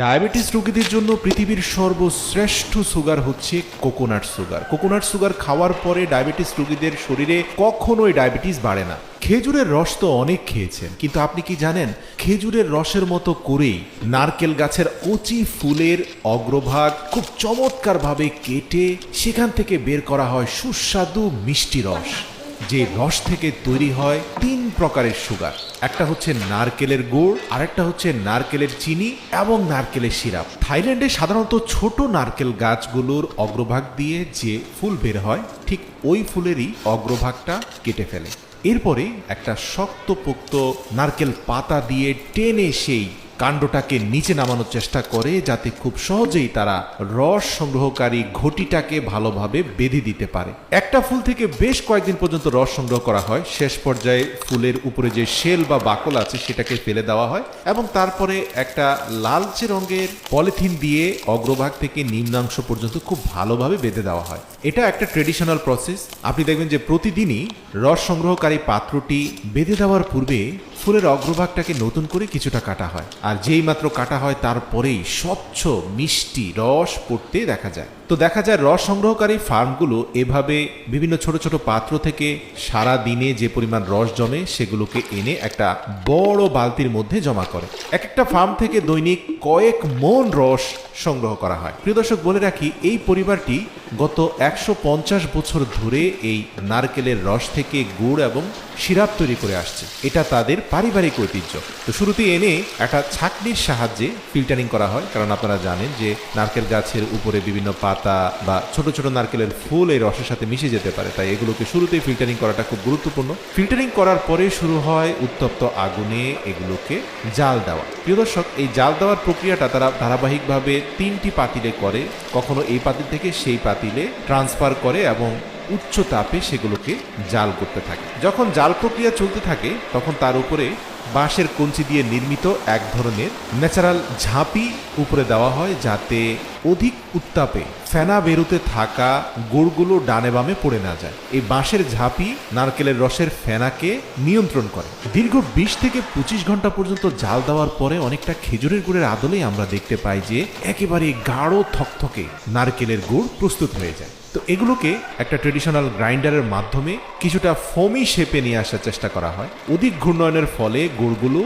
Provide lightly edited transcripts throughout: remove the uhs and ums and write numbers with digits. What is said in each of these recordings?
Diabetes রোগীদের জন্য পৃথিবীর সর্বশ্রেষ্ঠ সুগার হচ্ছে কোকোনাট সুগার। কোকোনাট সুগার খাওয়ার পরে ডায়াবেটিস রোগীদের শরীরে কখনোই ডায়াবেটিস বাড়ে না। খেজুরের রস তো অনেক খেয়েছেন, কিন্তু আপনি কি জানেন খেজুরের রসের মতো করেই নারকেল গাছের কচি ফুলের অগ্রভাগ খুব চমৎকারভাবে কেটে সেখান থেকে বের করা হয় সুস্বাদু মিষ্টি রস, যে রস থেকে তৈরি হয় 3 প্রকারের সুগার। একটা হচ্ছে নারকেলের গুড়, আরেকটা হচ্ছে নারকেলের চিনি এবং নারকেলের সিরাপ। থাইল্যান্ডে সাধারণত ছোট নারকেল গাছগুলোর অগ্রভাগ দিয়ে যে ফুল বের হয়, ঠিক ওই ফুলেরই অগ্রভাগটা কেটে ফেলে। এরপরে একটা শক্তপোক্ত নারকেল পাতা দিয়ে টেনে সেই কাণ্ডটাকে নিচে নামানোর চেষ্টা করে, যাতে খুব সহজেই তারা রস সংগ্রহকারী ঘটিটাকে ভালোভাবে বেঁধে দিতে পারে। একটা ফুল থেকে বেশ কয়েকদিন পর্যন্ত রস সংগ্রহ করা হয়। শেষ পর্যায়ে ফুলের উপরে যে শেল বা বাকল আছে সেটাকে ফেলে দেওয়া হয় এবং তারপরে একটা লালচে রঙের পলিথিন দিয়ে অগ্রভাগ থেকে নিম্নাংশ পর্যন্ত খুব ভালোভাবে বেঁধে দেওয়া হয়। এটা একটা ট্রেডিশনাল প্রসেস। আপনি দেখবেন যে প্রতিদিনই রস সংগ্রহকারী পাত্রটি বেঁধে দেওয়ার পূর্বে ফুলের অগ্রভাগটাকে নতুন করে কিছুটা কাটা হয়, আর যেই মাত্র কাটা হয় তারপরেই স্বচ্ছ মিষ্টি রস পড়তে দেখা যায়। তো দেখা যায় রস সংগ্রহকারী ফার্মগুলো এভাবে বিভিন্ন ছোট ছোট পাত্র থেকে সারা দিনে যে পরিমাণ রস জমে সেগুলোকে এনে একটা বড় বালতির মধ্যে জমা করে। এক একটা ফার্ম থেকে দৈনিক কয়েক মন রস সংগ্রহ করা হয়। প্রিয় দর্শক, বলে রাখি এই পরিবারটি গত 150 বছর ধরে এই নারকেলের রস থেকে গুড় এবং সিরাপ তৈরি করে আসছে। এটা তাদের পারিবারিক ঐতিহ্য। তো শুরুতেই এনে একটা ছাঁকনির সাহায্যে ফিল্টারিং করা হয়, কারণ আপনারা জানেন যে নারকেল গাছের উপরে বিভিন্ন পাতা বা ছোট ছোট নারকেলের ফুল এই রসের সাথে মিশে যেতে পারে, তাই এগুলোকে শুরুতেই ফিল্টারিং করাটা খুব গুরুত্বপূর্ণ। ফিল্টারিং করার পরে শুরু হয় উত্তপ্ত আগুনে এগুলোকে জাল দেওয়া। প্রিয় দর্শক, এই জাল দেওয়ার প্রক্রিয়াটা তারা ধারাবাহিকভাবে 3টি পাতিলে করে, কখনো এই পাতিল থেকে সেই পাতিলে ট্রান্সফার করে এবং উচ্চ তাপে সেগুলোকে জাল করতে থাকে। যখন জাল প্রক্রিয়া চলতে থাকে তখন তার উপরে বাঁশের কঞ্চি দিয়ে নির্মিত এক ধরনের ন্যাচারাল ঝাঁপি উপরে দেওয়া হয়, যাতে অধিক উত্তাপে ফেনা বেরোতে থাকা গুড়গুলো ডানে বামে পড়ে না যায়। এই বাঁশের ঝাঁপি নারকেলের রসের ফেনাকে নিয়ন্ত্রণ করে। দীর্ঘ 20 থেকে 25 ঘন্টা পর্যন্ত জাল দেওয়ার পরে অনেকটা খেজুরের গুড়ের আদলেই আমরা দেখতে পাই যে একেবারে গাঢ় থকথকে নারকেলের গুড় প্রস্তুত হয়ে যায়। তো এগুলোকে একটা ট্রেডিশনাল গ্রাইন্ডারের মাধ্যমে কিছুটা ফোমি শেপে নিয়ে আসার চেষ্টা করা হয়। অধিক ঘূর্ণয়নের ফলে গুড়গুলো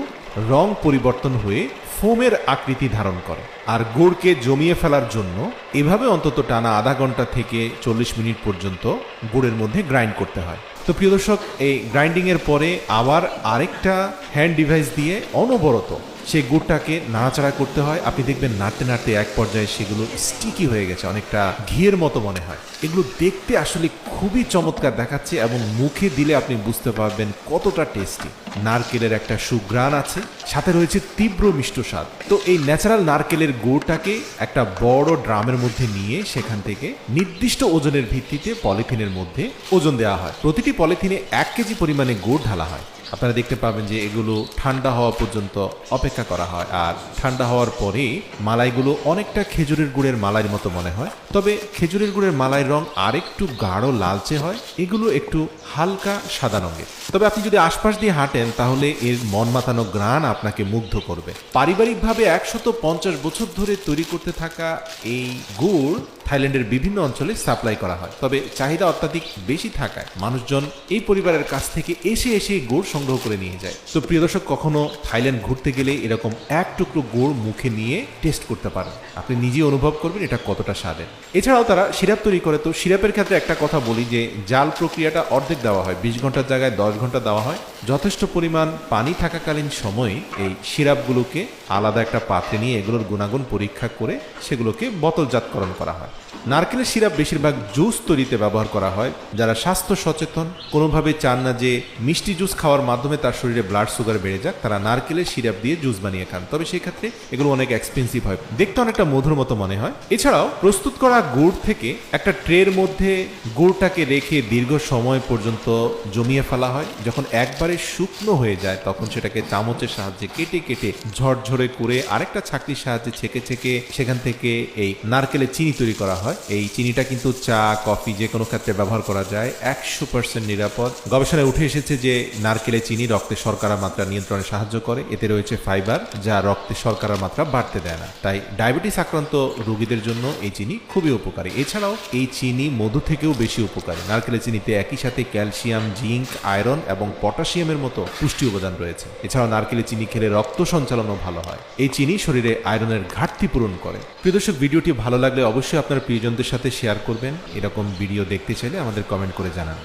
রং পরিবর্তন হয়ে ফোমের আকৃতি ধারণ করে, আর গুড়কে জমিয়ে ফেলার জন্য এভাবে অন্তত টানা আধা ঘন্টা থেকে 40 মিনিট পর্যন্ত গুড়ের মধ্যে গ্রাইন্ড করতে হয়। তো প্রিয় দর্শক, এই গ্রাইন্ডিং এর পরে আবার আরেকটা হ্যান্ড ডিভাইস দিয়ে অনবরত সেই গুড়টাকে নাড়াচাড়া করতে হয়। আপনি দেখবেন নাড়তে নাড়তে এক পর্যায়ে সেগুলো স্টিকি হয়ে গেছে, অনেকটা ঘিয়ের মতো মনে হয়। এগুলো দেখতে আসলে খুবই চমৎকার দেখাচ্ছে এবং মুখে দিলে আপনি বুঝতে পারবেন কতটা টেস্টি। নারকেলের একটা সুঘ্রাণ আছে, সাথে রয়েছে তীব্র মিষ্ট স্বাদ। তো এই ন্যাচারাল নারকেলের গুড়টাকে একটা বড় ড্রামের মধ্যে নিয়ে সেখান থেকে নির্দিষ্ট ওজনের ভিত্তিতে পলিথিনের মধ্যে ওজন দেওয়া হয়। প্রতিটি পলিথিনে 1 কেজি পরিমাণে গুড় ঢালা হয়। আপনারা দেখতে পাবেন যে এগুলো ঠান্ডা হওয়া পর্যন্ত অপেক্ষা করা হয়, আর ঠান্ডা হওয়ার পরে মালাইগুলো অনেকটা খেজুরের গুড়ের মালাইয়ের মতো মনে হয়, তবে খেজুরের গুড়ের মালাইয়ের রং আরেকটু গাঢ় লালচে হয়, এগুলো একটু হালকা সাদা রঙের। তবে আপনি যদি আশপাশ দিয়ে হাঁটেন তাহলে এর মন মাতানো ঘ্রাণ আপনাকে মুগ্ধ করবে। পারিবারিকভাবে 150 বছর ধরে তৈরি করতে থাকা এই গুড় থাইল্যান্ডের বিভিন্ন অঞ্চলে সাপ্লাই করা হয়, তবে চাহিদা অত্যাধিক বেশি থাকায় মানুষজন এই পরিবারের কাছ থেকে এসে এসে গুড় সংগ্রহ করে নিয়ে যায়। তো প্রিয় দর্শক, কখনো থাইল্যান্ড ঘুরতে গেলে এরকম এক টুকরো গুড় মুখে নিয়ে টেস্ট করতে পারেন, আপনি নিজেই অনুভব করবেন এটা কতটা স্বাদের। এছাড়াও তারা সিরাপ তৈরি করে। তো সিরাপের ক্ষেত্রে একটা কথা বলি যে জাল প্রক্রিয়াটা অর্ধেক দেওয়া হয়, 20 ঘন্টার জায়গায় 10 ঘন্টা দেওয়া হয়। যথেষ্ট পরিমাণ পানি থাকাকালীন সময়ে এই সিরাপগুলোকে আলাদা একটা পাত্রে নিয়ে এগুলোর গুণাগুণ পরীক্ষা করে সেগুলোকে বোতলজাতকরণ করা হয়। নারকেলের সিরাপ বেশিরভাগ জুস তৈরিতে ব্যবহার করা হয়। যারা স্বাস্থ্য সচেতন, কোনোভাবে চান না যে মিষ্টি জুস খাওয়ার মাধ্যমে তার শরীরে ব্লাড সুগার বেড়ে যাক, তারা নারকেলের সিরাপ দিয়ে জুস বানিয়ে খান, তবে সেই ক্ষেত্রে এগুলো অনেক এক্সপেন্সিভ হয়, দেখতে অনেকটা মধুর মতো মনে হয়। এছাড়াও প্রস্তুত করা গুড় থেকে একটা ট্রের মধ্যে গুড়টাকে রেখে দীর্ঘ সময় পর্যন্ত জমিয়ে ফেলা হয়। যখন একবারে শুকনো হয়ে যায় তখন সেটাকে চামচের সাহায্যে কেটে কেটে ঝরঝরে করে আরেকটা ছাঁকনির সাহায্যে ছেঁকে ছেঁকে সেখান থেকে এই নারকেলের চিনি তৈরি করা করা হয়। এই চিনিটা কিন্তু চা, কফি যে কোনো ক্ষেত্রে ব্যবহার করা যায়, 100% নিরাপদ। গবেষণায় উঠে এসেছে যে নারকেলের চিনি রক্তে শর্করার মাত্রা নিয়ন্ত্রণে সাহায্য করে। এতে রয়েছে ফাইবার, যা রক্তে শর্করার মাত্রা বাড়তে দেয় না। তাই ডায়াবেটিস আক্রান্ত রোগীদের জন্য এই চিনি খুবই উপকারী। এছাড়াও এই চিনি মধু থেকেও বেশি উপকারী। নারকেলের চিনিতে একই সাথে ক্যালসিয়াম, জিঙ্ক, আয়রন এবং পটাশিয়ামের মতো পুষ্টি উপাদান রয়েছে। এছাড়াও নারকেলের চিনি খেলে রক্ত সঞ্চালনও ভালো হয়। এই চিনি শরীরে আয়রনের ঘাটতি পূরণ করে। প্রিয় দর্শক, ভিডিওটি ভালো লাগলে অবশ্যই আপনার প্রিয়জনদের সাথে শেয়ার করবেন। এরকম ভিডিও দেখতে চাইলে আমাদের কমেন্ট করে জানান।